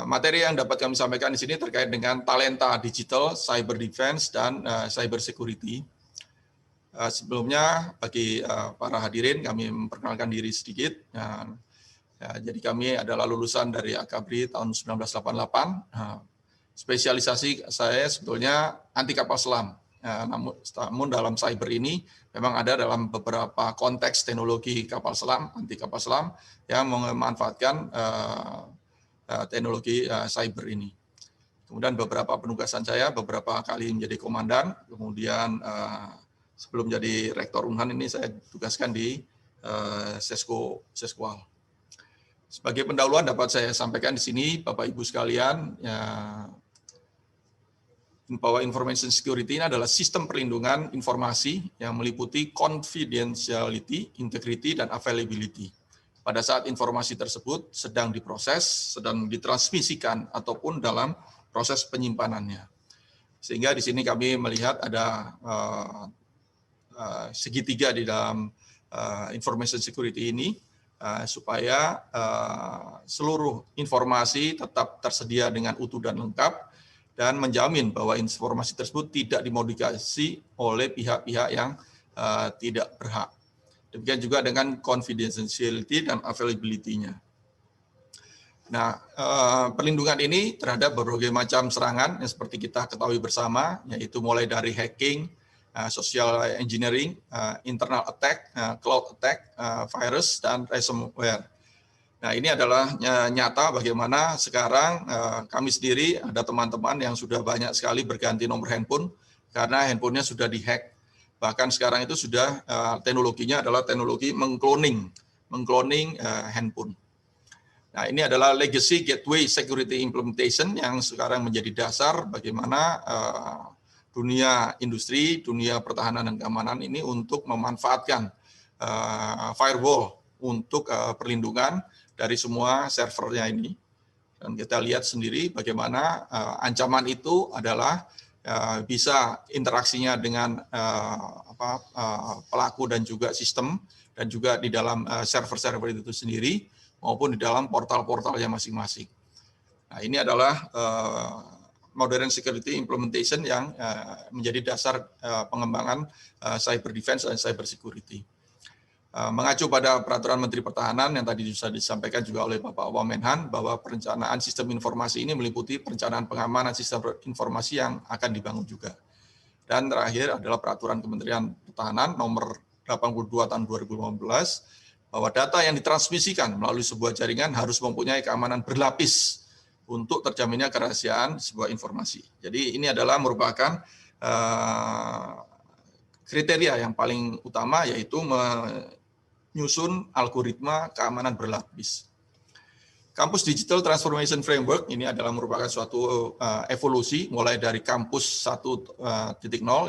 Materi yang dapat kami sampaikan di sini terkait dengan talenta digital, cyber defense, dan cyber security. Sebelumnya, bagi para hadirin, kami memperkenalkan diri sedikit. Jadi kami adalah lulusan dari Akabri tahun 1988. Spesialisasi saya sebetulnya anti kapal selam. Namun dalam cyber ini memang ada dalam beberapa konteks teknologi kapal selam, anti kapal selam, yang memanfaatkan teknologi cyber ini. Kemudian beberapa penugasan saya, beberapa kali menjadi komandan, kemudian sebelum jadi rektor Unhan ini saya tugaskan di Seskual. Sebagai pendahuluan dapat saya sampaikan di sini, Bapak Ibu sekalian, bahwa information security ini adalah sistem perlindungan informasi yang meliputi confidentiality, integrity, dan availability. Pada saat informasi tersebut sedang diproses, sedang ditransmisikan, ataupun dalam proses penyimpanannya. Sehingga di sini kami melihat ada segitiga di dalam information security ini, supaya seluruh informasi tetap tersedia dengan utuh dan lengkap, dan menjamin bahwa informasi tersebut tidak dimodifikasi oleh pihak-pihak yang tidak berhak. Demikian juga dengan confidentiality dan availability-nya. Nah, perlindungan ini terhadap berbagai macam serangan yang seperti kita ketahui bersama, yaitu mulai dari hacking, social engineering, internal attack, cloud attack, virus, dan ransomware. Nah, ini adalah nyata bagaimana sekarang kami sendiri ada teman-teman yang sudah banyak sekali berganti nomor handphone karena handphonenya sudah dihack. Bahkan sekarang itu sudah teknologinya adalah teknologi mengcloning handphone. Nah, ini adalah legacy gateway security implementation yang sekarang menjadi dasar bagaimana dunia industri, dunia pertahanan dan keamanan ini untuk memanfaatkan firewall untuk perlindungan dari semua servernya ini. Dan kita lihat sendiri bagaimana ancaman itu adalah bisa interaksinya dengan pelaku dan juga sistem, dan juga di dalam server-server itu sendiri, maupun di dalam portal-portalnya masing-masing. Nah, ini adalah modern security implementation yang menjadi dasar pengembangan cyber defense dan cyber security. Mengacu pada peraturan Menteri Pertahanan yang tadi bisa disampaikan juga oleh Bapak Wamenhan, bahwa perencanaan sistem informasi ini meliputi perencanaan pengamanan sistem informasi yang akan dibangun juga. Dan terakhir adalah peraturan Kementerian Pertahanan nomor 82 tahun 2015, bahwa data yang ditransmisikan melalui sebuah jaringan harus mempunyai keamanan berlapis untuk terjaminnya kerahasiaan sebuah informasi. Jadi ini adalah merupakan kriteria yang paling utama, yaitu menyusun algoritma keamanan berlapis. Kampus Digital Transformation Framework ini adalah merupakan suatu evolusi mulai dari kampus 1.0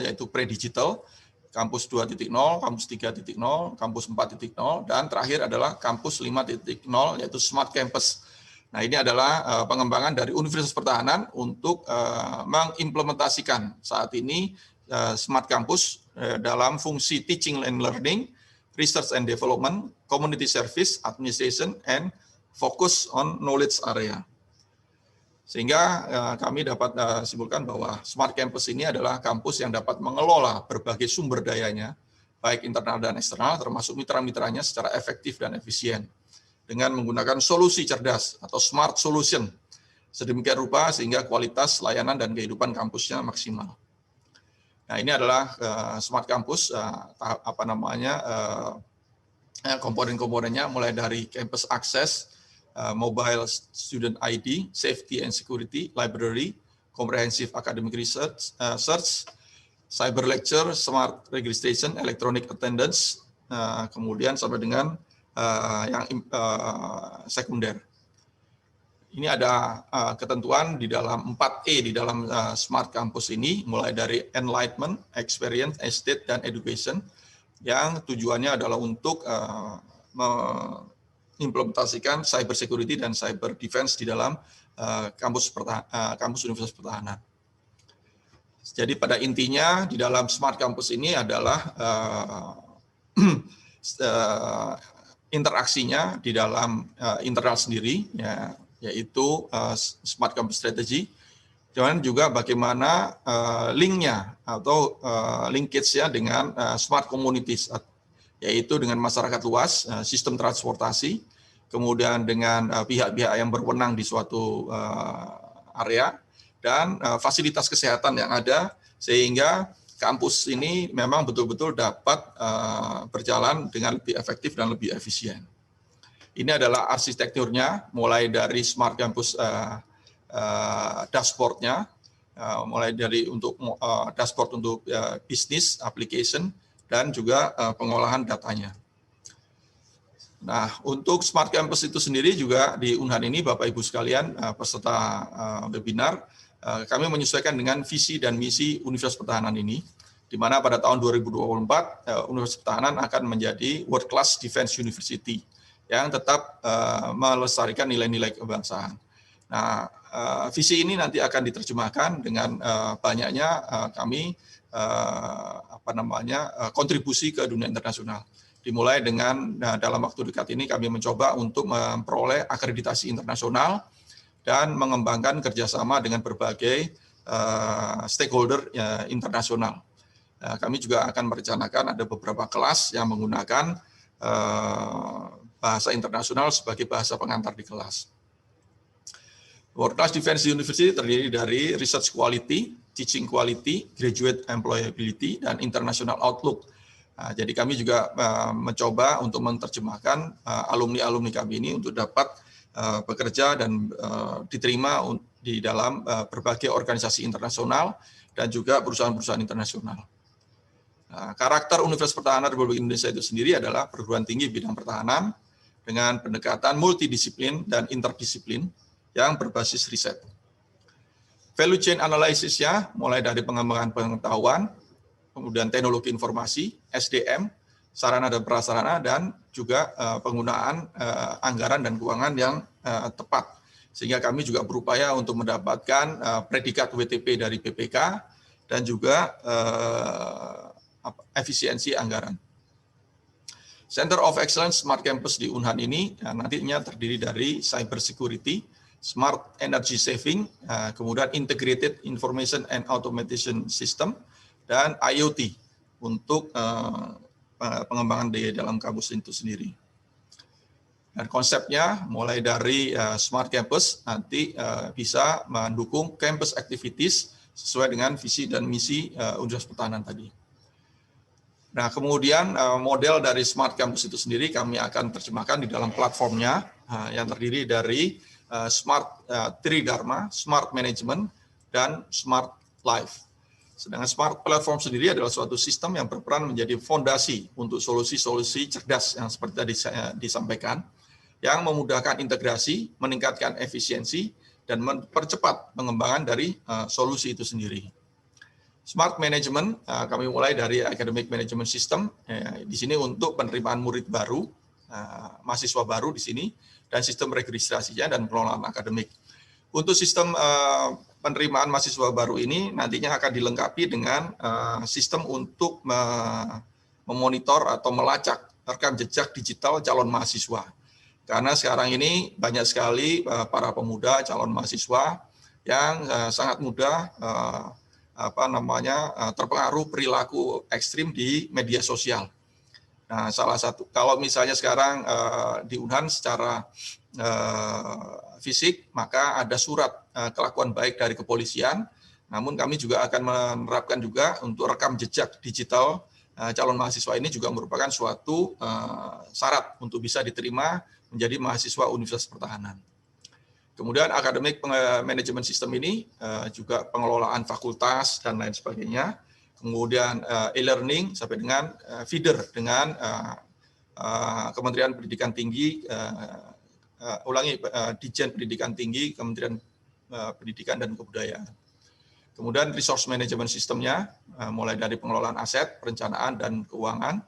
yaitu pre-digital, kampus 2.0, kampus 3.0, kampus 4.0, dan terakhir adalah kampus 5.0 yaitu Smart Campus. Nah, ini adalah pengembangan dari Universitas Pertahanan untuk mengimplementasikan saat ini Smart Campus dalam fungsi teaching and learning, research and development, community service, administration, and focus on knowledge area. Sehingga kami dapat simpulkan bahwa Smart Campus ini adalah kampus yang dapat mengelola berbagai sumber dayanya, baik internal dan eksternal, termasuk mitra-mitranya secara efektif dan efisien, dengan menggunakan solusi cerdas atau smart solution, sedemikian rupa sehingga kualitas layanan dan kehidupan kampusnya maksimal. Nah, ini adalah Smart Campus, komponen-komponennya mulai dari campus access, mobile student ID, safety and security, library, comprehensive academic research, cyber lecture, smart registration, electronic attendance, kemudian sampai dengan yang sekunder. Ini ada ketentuan di dalam 4E di dalam Smart Campus ini, mulai dari enlightenment, experience, estate, dan education, yang tujuannya adalah untuk mengimplementasikan cyber security dan cyber defense di dalam kampus Universitas Pertahanan. Jadi pada intinya di dalam Smart Campus ini adalah interaksinya di dalam internal sendiri, ya, yaitu Smart Campus Strategy, dan juga bagaimana linknya atau linkage-nya dengan smart communities, yaitu dengan masyarakat luas, sistem transportasi, kemudian dengan pihak-pihak yang berwenang di suatu area, dan fasilitas kesehatan yang ada, sehingga kampus ini memang betul-betul dapat berjalan dengan lebih efektif dan lebih efisien. Ini adalah arsitekturnya, mulai dari Smart Campus dashboard-nya, mulai dari untuk dashboard untuk bisnis, application, dan juga pengolahan datanya. Nah, untuk Smart Campus itu sendiri juga di Unhan ini, Bapak Ibu sekalian, peserta webinar, kami menyesuaikan dengan visi dan misi Universitas Pertahanan ini, di mana pada tahun 2024 Universitas Pertahanan akan menjadi World Class Defense University yang tetap melestarikan nilai-nilai kebangsaan. Nah, visi ini nanti akan diterjemahkan dengan banyaknya kami kontribusi ke dunia internasional. Dimulai dengan dalam waktu dekat ini kami mencoba untuk memperoleh akreditasi internasional dan mengembangkan kerjasama dengan berbagai stakeholder internasional. Kami juga akan merencanakan ada beberapa kelas yang menggunakan bahasa internasional sebagai bahasa pengantar di kelas. World Class Defense University terdiri dari Research Quality, Teaching Quality, Graduate Employability, dan International Outlook. Nah, jadi kami juga mencoba untuk menerjemahkan alumni-alumni kami ini untuk dapat bekerja dan diterima di dalam berbagai organisasi internasional dan juga perusahaan-perusahaan internasional. Nah, karakter Universitas Pertahanan Republik Indonesia itu sendiri adalah perguruan tinggi bidang pertahanan dengan pendekatan multidisiplin dan interdisiplin yang berbasis riset. Value chain analysis-nya mulai dari pengembangan pengetahuan, kemudian teknologi informasi, SDM, sarana dan prasarana, dan juga penggunaan anggaran dan keuangan yang tepat. Sehingga kami juga berupaya untuk mendapatkan predikat WTP dari BPK dan juga efisiensi anggaran. Center of Excellence Smart Campus di Unhan ini nantinya terdiri dari cyber security, smart energy saving, kemudian integrated information and automation system, dan IoT untuk pengembangan di dalam kampus itu sendiri. Dan konsepnya mulai dari Smart Campus nanti bisa mendukung campus activities sesuai dengan visi dan misi Universitas Pertahanan tadi. Nah, kemudian model dari Smart Campus itu sendiri kami akan terjemahkan di dalam platformnya yang terdiri dari Smart Tridharma, Smart Management, dan Smart Life. Sedangkan Smart Platform sendiri adalah suatu sistem yang berperan menjadi fondasi untuk solusi-solusi cerdas yang seperti tadi saya disampaikan, yang memudahkan integrasi, meningkatkan efisiensi, dan mempercepat pengembangan dari solusi itu sendiri. Smart Management, kami mulai dari Academic Management System, di sini untuk penerimaan murid baru, mahasiswa baru di sini, dan sistem registrasinya dan pengelolaan akademik. Untuk sistem penerimaan mahasiswa baru ini nantinya akan dilengkapi dengan sistem untuk memonitor atau melacak rekam jejak digital calon mahasiswa. Karena sekarang ini banyak sekali para pemuda calon mahasiswa yang sangat mudah terpengaruh perilaku ekstrim di media sosial. Nah, salah satu, kalau misalnya sekarang di Unhan secara fisik, maka ada surat kelakuan baik dari kepolisian, namun kami juga akan menerapkan juga untuk rekam jejak digital calon mahasiswa ini juga merupakan suatu syarat untuk bisa diterima menjadi mahasiswa Universitas Pertahanan. Kemudian Academic Management System ini juga pengelolaan fakultas dan lain sebagainya. Kemudian e-learning sampai dengan feeder dengan Kementerian Pendidikan Tinggi, Ditjen Pendidikan Tinggi, Kementerian Pendidikan dan Kebudayaan. Kemudian resource management sistemnya mulai dari pengelolaan aset, perencanaan dan keuangan,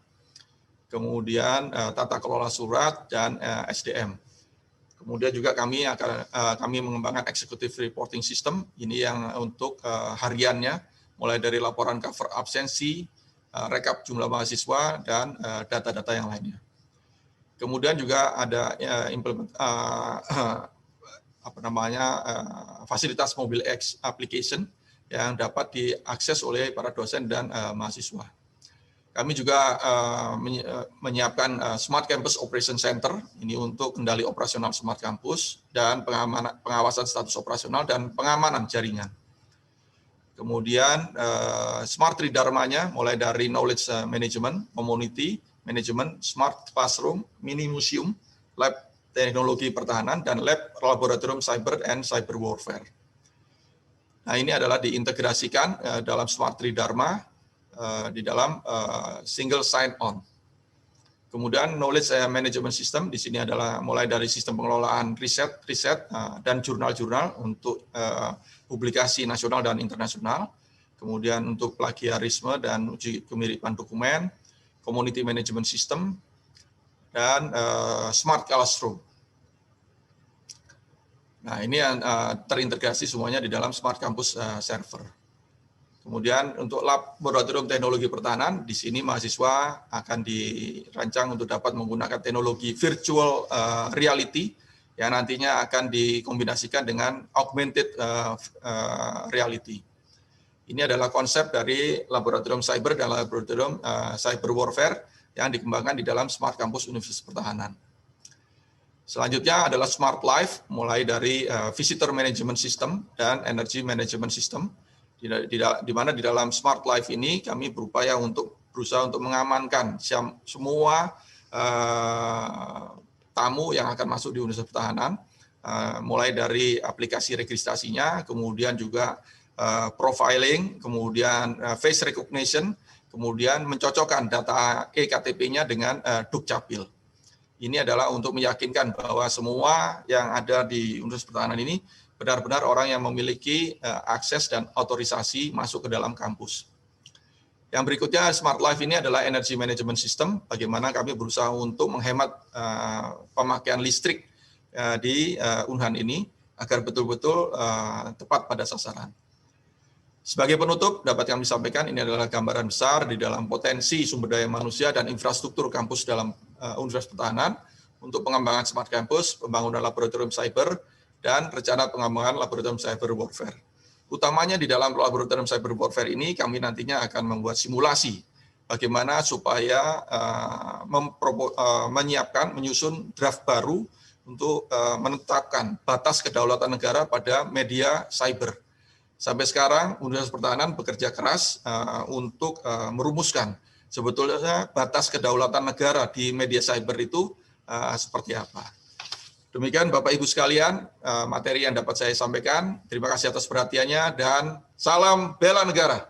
kemudian tata kelola surat dan SDM. Kemudian juga kami mengembangkan executive reporting system, ini yang untuk hariannya, mulai dari laporan cover absensi, rekap jumlah mahasiswa, dan data-data yang lainnya. Kemudian juga ada fasilitas mobile application yang dapat diakses oleh para dosen dan mahasiswa. Kami juga menyiapkan Smart Campus Operation Center, ini untuk kendali operasional Smart Campus dan pengawasan status operasional dan pengamanan jaringan. Kemudian Smart Tridharmanya mulai dari Knowledge Management, Community Management, Smart Classroom, Mini Museum, Lab Teknologi Pertahanan, dan Lab Laboratorium Cyber and Cyber Warfare. Nah, ini adalah diintegrasikan dalam Smart Tridharma di dalam single sign-on. Kemudian Knowledge Management System, di sini adalah mulai dari sistem pengelolaan riset dan jurnal-jurnal untuk publikasi nasional dan internasional, kemudian untuk plagiarisme dan uji kemiripan dokumen, Community Management System, dan Smart Classroom. Nah, ini yang terintegrasi semuanya di dalam Smart Campus Server. Kemudian untuk Laboratorium Teknologi Pertahanan, di sini mahasiswa akan dirancang untuk dapat menggunakan teknologi virtual reality yang nantinya akan dikombinasikan dengan augmented reality. Ini adalah konsep dari Laboratorium Cyber dan Laboratorium Cyber Warfare yang dikembangkan di dalam Smart Campus Universitas Pertahanan. Selanjutnya adalah Smart Life, mulai dari Visitor Management System dan Energy Management System, di mana di dalam Smart Life ini kami berusaha untuk mengamankan semua tamu yang akan masuk di Universitas Pertahanan, mulai dari aplikasi registrasinya, kemudian juga profiling, kemudian face recognition, kemudian mencocokkan data eKTP-nya dengan Dukcapil. Ini adalah untuk meyakinkan bahwa semua yang ada di Universitas Pertahanan ini benar-benar orang yang memiliki akses dan otorisasi masuk ke dalam kampus. Yang berikutnya, Smart Life ini adalah Energy Management System, bagaimana kami berusaha untuk menghemat pemakaian listrik di Unhan ini, agar betul-betul tepat pada sasaran. Sebagai penutup, dapat kami sampaikan ini adalah gambaran besar di dalam potensi sumber daya manusia dan infrastruktur kampus dalam Universitas Pertahanan untuk pengembangan Smart Campus, pembangunan laboratorium cyber, dan rencana pengembangan laboratorium cyber warfare. Utamanya di dalam laboratorium cyber warfare ini, kami nantinya akan membuat simulasi bagaimana supaya menyusun draft baru untuk menetapkan batas kedaulatan negara pada media cyber. Sampai sekarang, Universitas Pertahanan bekerja keras untuk merumuskan sebetulnya batas kedaulatan negara di media cyber itu seperti apa. Demikian Bapak Ibu sekalian, materi yang dapat saya sampaikan. Terima kasih atas perhatiannya dan salam bela negara.